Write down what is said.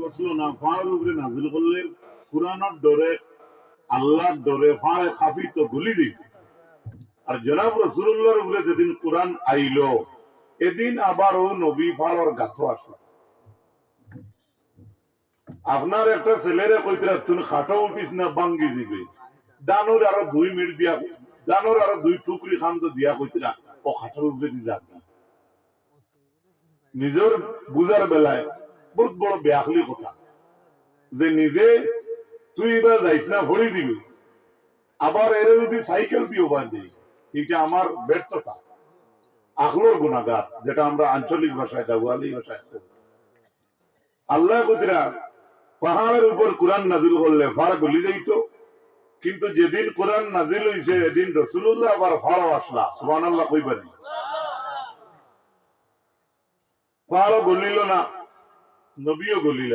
বসলো না, ফাড়ের উপরে নাজিল করলে কুরআনের ডরে আল্লাহর ডরে ফাড়ে খাফি তো গুলি দিত। আর জনাব রাসূলুল্লাহর উপরে যেদিন কুরআন আইলো এদিন আবার ও নবী ফাড়র গাথ আসলো। আপনার একটা ছেলেরে কইতে তুমি খাটো উঠিস না বাঙ্গি যাবে, দানোর আরো 2 মিনিট দিয়া, দানোর আরো 2 টুকরি খান তো দিয়া কইতে ও খাটোর উপরে দিয়ে যাবে না। নিজের বুঝার বেলায় বহুত বড় বেআখলি কথা, যে নিজে তুই এবার যাইস না ভরি দিবি, আবার এর যদি সাইকেল দিয়েও বাঁধি, এটা আমার ব্যর্থতা, আকলোর গুণাগার, যেটা আমরা আঞ্চলিক ভাষায় দাওয়ালি ভাষায় আল্লাহ কইরা পাহাড়ের উপর কোরআন নাজিল করলে ফাড় গলি যাইত, কিন্তু যেদিন কোরআন নাজিল হইছে এদিন রাসূলুল্লাহ আবার ফাড় আসলা। সুবহানাল্লাহ কইবেন, ফাড় গলিল না, নবীও গলিল।